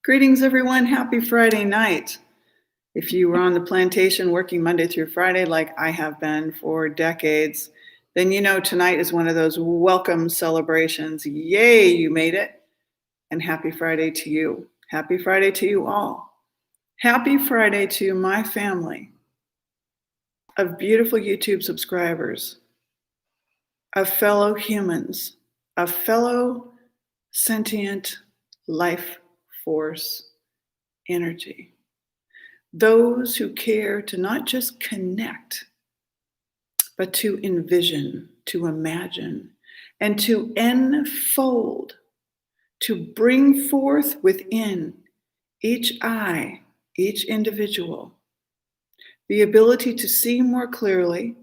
Greetings, everyone. Happy Friday night. If you were on the plantation working Monday through Friday, like I have been for decades, then you know tonight is one of those welcome celebrations. Yay, you made it. And happy Friday to you. Happy Friday to you all. Happy Friday to my family of beautiful YouTube subscribers, of fellow humans, of fellow sentient life force energy. Those who care to not just connect, but to envision, to imagine, and to enfold, to bring forth within each eye, each individual, the ability to see more clearly,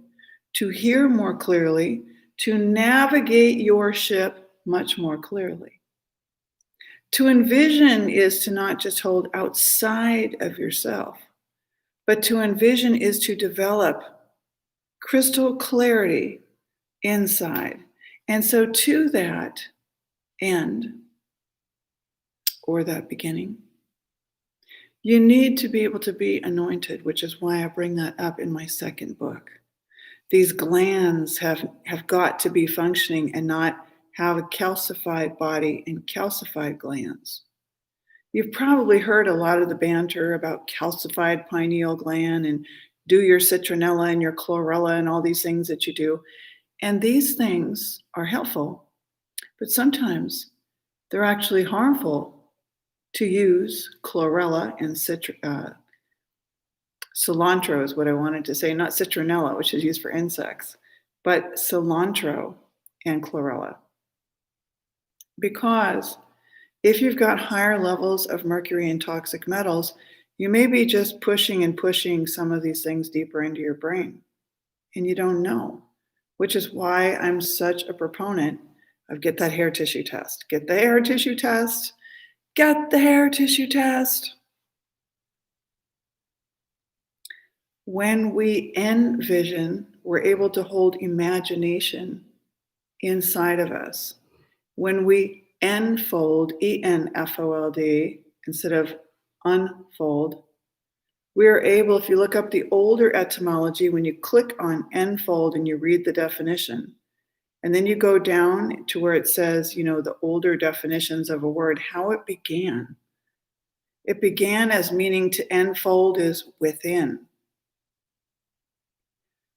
to hear more clearly, to navigate your ship much more clearly. To envision is to not just hold outside of yourself, but to envision is to develop crystal clarity inside. And so to that end, or that beginning, you need to be able to be anointed, which is why I bring that up in my second book. These glands have got to be functioning and not have a calcified body and calcified glands. You've probably heard a lot of the banter about calcified pineal gland and do your citronella and your chlorella and all these things that you do. And these things are helpful, but sometimes they're actually harmful to use chlorella and cilantro is what I wanted to say, not citronella, which is used for insects, but cilantro and chlorella. Because if you've got higher levels of mercury and toxic metals, you may be just pushing and pushing some of these things deeper into your brain, and you don't know, which is why I'm such a proponent of get that hair tissue test. Get the hair tissue test. Get the hair tissue test. When we envision, we're able to hold imagination inside of us. When we enfold, E-N-F-O-L-D, instead of unfold, we are able, if you look up the older etymology, when you click on enfold and you read the definition, and then you go down to where it says, the older definitions of a word, how it began. It began as meaning to enfold is within.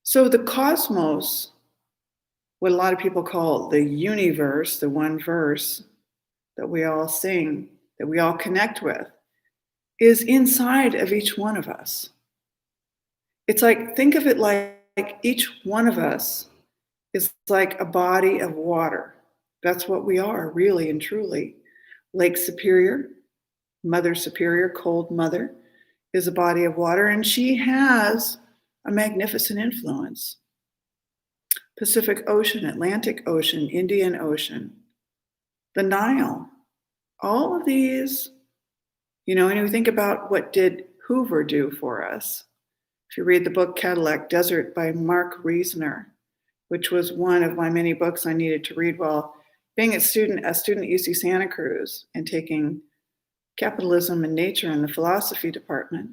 So the cosmos, what a lot of people call the universe, the one verse that we all sing, that we all connect with, is inside of each one of us. It's like, think of it like each one of us is like a body of water. That's what we are, really and truly. Lake Superior, Mother Superior, Cold Mother, is a body of water, and she has a magnificent influence. Pacific Ocean, Atlantic Ocean, Indian Ocean, the Nile, all of these, and you think about what did Hoover do for us. If you read the book Cadillac Desert by Mark Reasoner, which was one of my many books I needed to read while being a student at UC Santa Cruz and taking capitalism and nature in the philosophy department,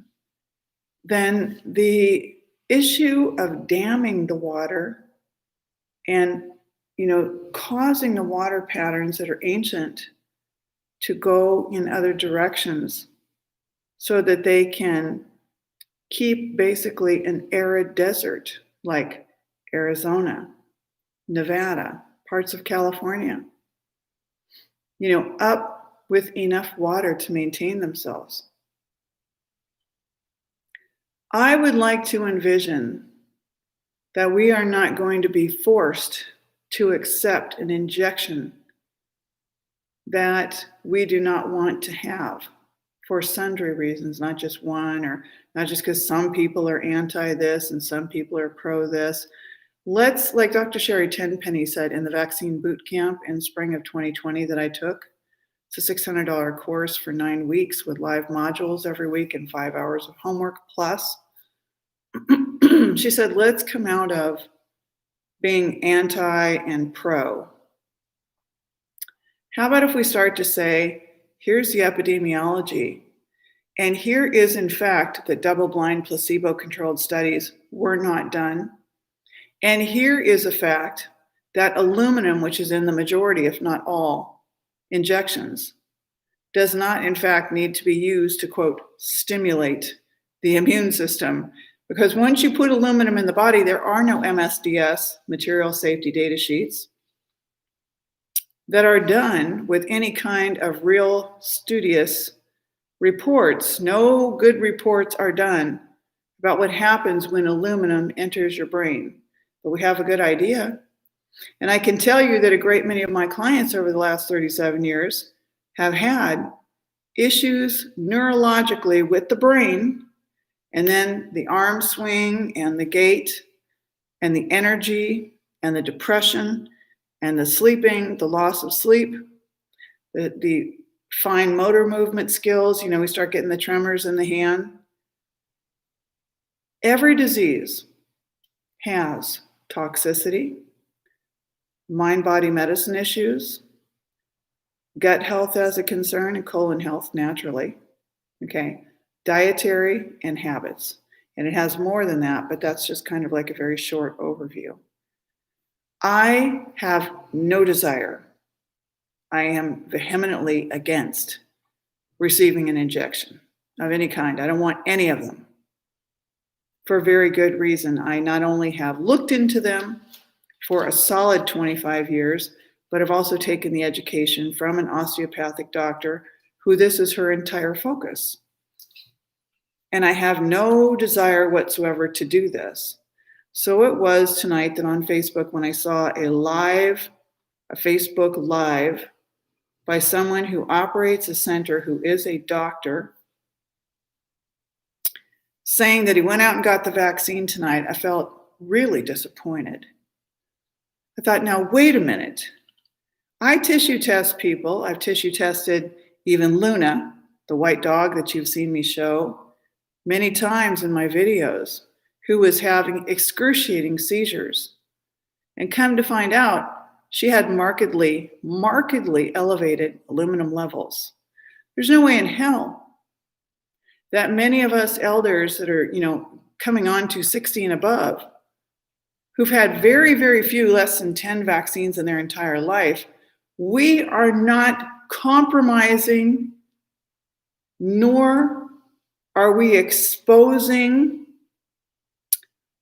then the issue of damming the water and, causing the water patterns that are ancient to go in other directions so that they can keep basically an arid desert like Arizona, Nevada, parts of California, up with enough water to maintain themselves. I would like to envision that we are not going to be forced to accept an injection that we do not want to have for sundry reasons, not just one, or not just because some people are anti this and some people are pro this. Let's, like Dr. Sherri Tenpenny said in the vaccine boot camp in spring of 2020 that I took, it's a $600 course for 9 weeks with live modules every week and 5 hours of homework plus. She said, let's come out of being anti and pro. How about if we start to say, Here's the epidemiology. And here is, in fact, that double-blind placebo-controlled studies were not done. And here is a fact that aluminum, which is in the majority, if not all, injections, does not, in fact, need to be used to, quote, stimulate the immune system. Because once you put aluminum in the body, there are no MSDS, material safety data sheets, that are done with any kind of real studious reports. No good reports are done about what happens when aluminum enters your brain. But we have a good idea. And I can tell you that a great many of my clients over the last 37 years have had issues neurologically with the brain, and then the arm swing and the gait and the energy and the depression and the sleeping, the loss of sleep, the fine motor movement skills, we start getting the tremors in the hand. Every disease has toxicity, mind-body medicine issues, gut health as a concern, and colon health naturally, okay? Dietary and habits. And it has more than that, but that's just kind of like a very short overview. I have no desire. I am vehemently against receiving an injection of any kind. I don't want any of them. For a very good reason. I not only have looked into them for a solid 25 years, but I've also taken the education from an osteopathic doctor who this is her entire focus. And I have no desire whatsoever to do this. So it was tonight that on Facebook when I saw a Facebook Live by someone who operates a center who is a doctor, saying that he went out and got the vaccine tonight, I felt really disappointed. I thought, now, wait a minute. I tissue test people. I've tissue tested even Luna, the white dog that you've seen me show many times in my videos, who was having excruciating seizures. And come to find out, she had markedly elevated aluminum levels. There's no way in hell that many of us elders that are, coming on to 60 and above, who've had very, very few, less than 10 vaccines in their entire life, we are not compromising, nor are we exposing,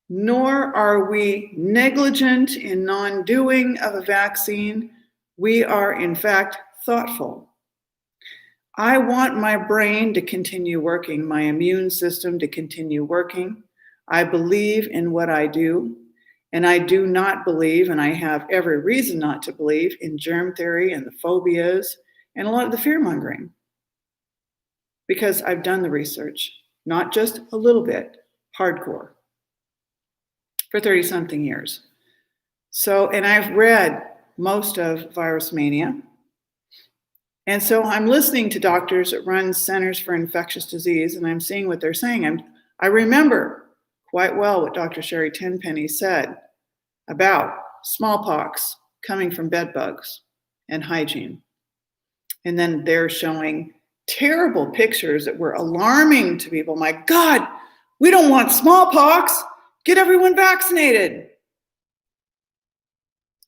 nor are we negligent in non-doing of a vaccine. We are, in fact, thoughtful. I want my brain to continue working, my immune system to continue working. I believe in what I do, and I do not believe, and I have every reason not to believe, in germ theory and the phobias and a lot of the fear-mongering. Because I've done the research, not just a little bit, hardcore, for 30-something years. So, and I've read most of Virus Mania. And so I'm listening to doctors that run centers for infectious disease, and I'm seeing what they're saying. I remember quite well what Dr. Sherri Tenpenny said about smallpox coming from bed bugs and hygiene. And then they're showing terrible pictures that were alarming to people. My God, we don't want smallpox. Get everyone vaccinated.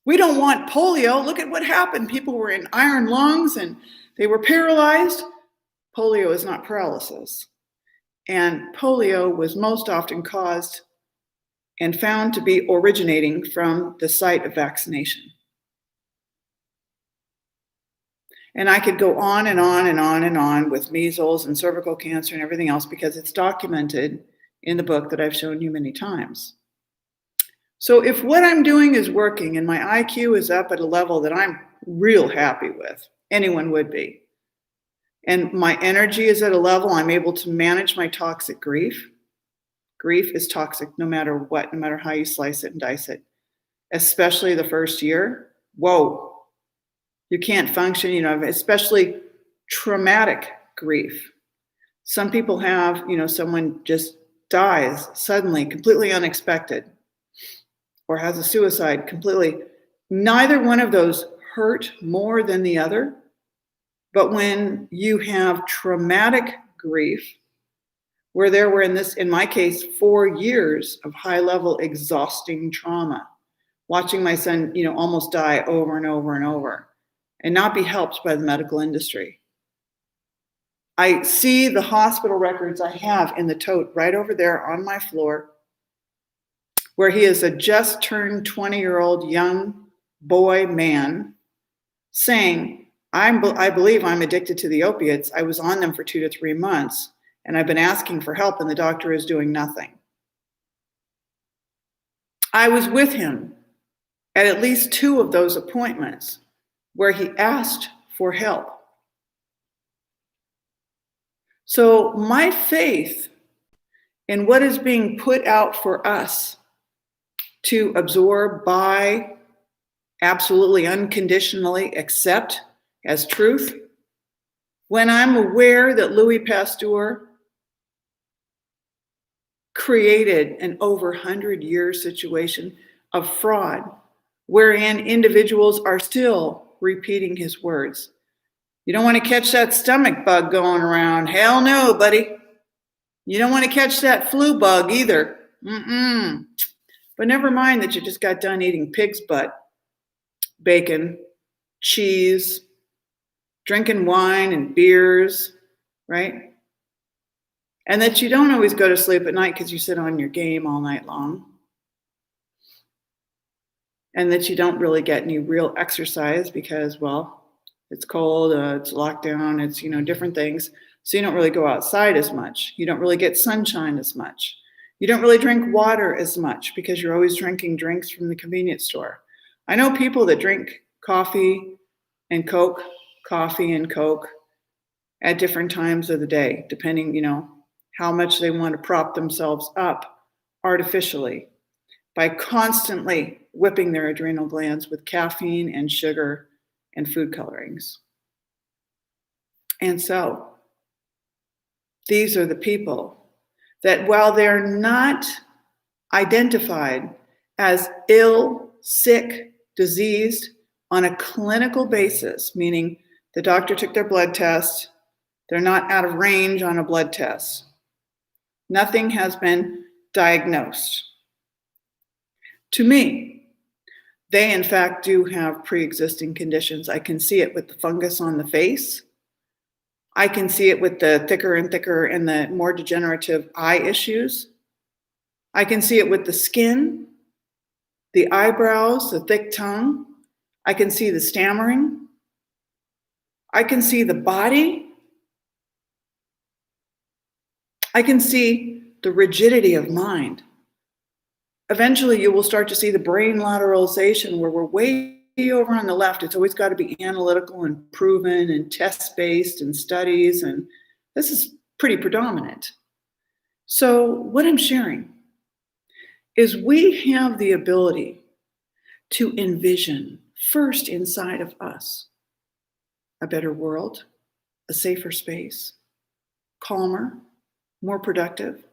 We don't want polio. Look at what happened. People were in iron lungs and they were paralyzed. Polio is not paralysis. And polio was most often caused and found to be originating from the site of vaccination. And I could go on and on and on and on with measles and cervical cancer and everything else because it's documented in the book that I've shown you many times. So if what I'm doing is working and my IQ is up at a level that I'm real happy with, anyone would be, and my energy is at a level I'm able to manage my toxic grief. Grief is toxic no matter what, no matter how you slice it and dice it, especially the first year. Whoa, you can't function, especially traumatic grief. Some people have, someone just dies suddenly, completely unexpected, or has a suicide completely. Neither one of those hurt more than the other. But when you have traumatic grief, where there were in my case, 4 years of high-level exhausting trauma, watching my son, almost die over and over and over, and not be helped by the medical industry. I see the hospital records I have in the tote right over there on my floor, where he is a just turned 20-year-old young boy man saying, I believe I'm addicted to the opiates. I was on them for 2 to 3 months, and I've been asking for help, and the doctor is doing nothing. I was with him at least 2 of those appointments where he asked for help. So my faith in what is being put out for us to absorb, buy, absolutely unconditionally accept as truth, when I'm aware that Louis Pasteur created an over 100-year situation of fraud wherein individuals are still repeating his words. You don't want to catch that stomach bug going around. Hell no, buddy. You don't want to catch that flu bug either. But never mind that you just got done eating pig's butt, bacon, cheese, drinking wine and beers, right? And that you don't always go to sleep at night because you sit on your game all night long. And that you don't really get any real exercise because, well, it's cold, it's locked down, it's, different things. So you don't really go outside as much. You don't really get sunshine as much. You don't really drink water as much because you're always drinking drinks from the convenience store. I know people that drink coffee and Coke at different times of the day, depending, how much they want to prop themselves up artificially by constantly whipping their adrenal glands with caffeine and sugar and food colorings. And so these are the people that, while they're not identified as ill, sick, diseased on a clinical basis, meaning the doctor took their blood test, they're not out of range on a blood test. Nothing has been diagnosed. To me, they in fact do have pre-existing conditions. I can see it with the fungus on the face. I can see it with the thicker and thicker and the more degenerative eye issues. I can see it with the skin, the eyebrows, the thick tongue. I can see the stammering. I can see the body. I can see the rigidity of mind. Eventually, you will start to see the brain lateralization where we're way over on the left. It's always got to be analytical and proven and test-based and studies, and this is pretty predominant. So what I'm sharing is we have the ability to envision first inside of us a better world, a safer space, calmer, more productive.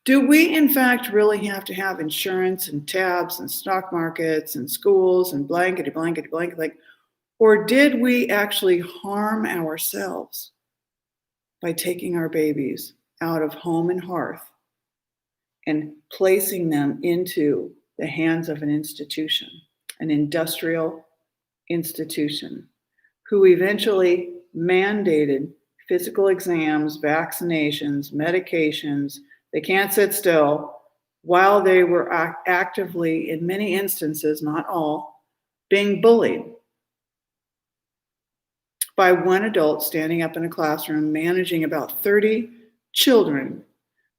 Do we, in fact, really have to have insurance and tabs and stock markets and schools and blankety, or did we actually harm ourselves by taking our babies out of home and hearth and placing them into the hands of an institution, an industrial institution, who eventually mandated physical exams, vaccinations, medications? They can't sit still, while they were actively, in many instances, not all, being bullied by one adult standing up in a classroom, managing about 30 children,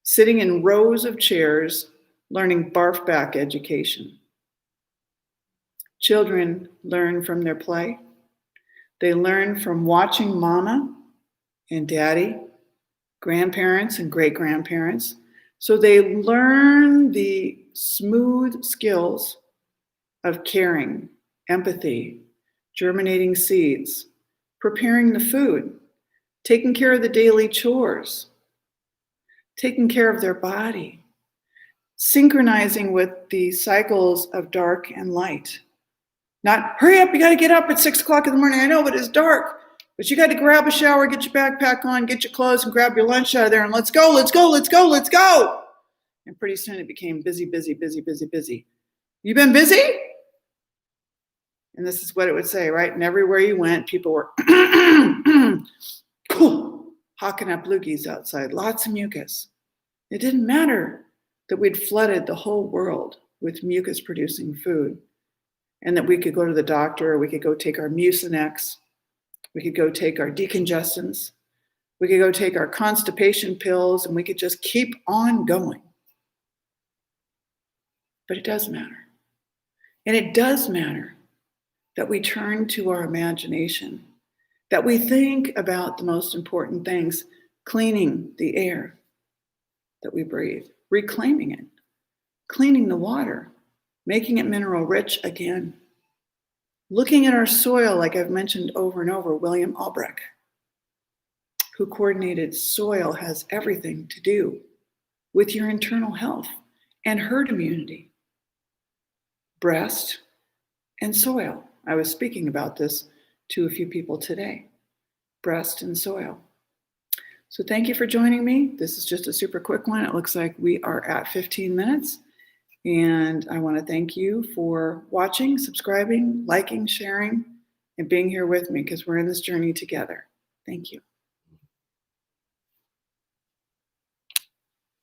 sitting in rows of chairs, learning barf back education. Children learn from their play. They learn from watching mama and daddy, grandparents and great-grandparents. So they learn the smooth skills of caring, empathy, germinating seeds, preparing the food, taking care of the daily chores, taking care of their body, synchronizing with the cycles of dark and light. Not, hurry up, you got to get up at 6 o'clock in the morning. I know, but it's dark. But you got to grab a shower, get your backpack on, get your clothes, and grab your lunch out of there, and let's go, let's go, let's go, let's go. And pretty soon it became busy, busy, busy, busy, busy. You been busy? And this is what it would say, right? And everywhere you went, people were hawking up loogies outside, lots of mucus. It didn't matter that we'd flooded the whole world with mucus-producing food, and that we could go to the doctor, or we could go take our Mucinex, we could go take our decongestants, we could go take our constipation pills, and we could just keep on going. But it does matter. And it does matter that we turn to our imagination, that we think about the most important things, cleaning the air that we breathe, reclaiming it, cleaning the water, making it mineral rich again, looking at our soil, like I've mentioned over and over, William Albrecht, who coordinated soil has everything to do with your internal health and herd immunity. Breast and soil. I was speaking about this to a few people today. Breast and soil. So thank you for joining me. This is just a super quick one. It looks like we are at 15 minutes. And I want to thank you for watching, subscribing, liking, sharing, and being here with me, because we're in this journey together. Thank you.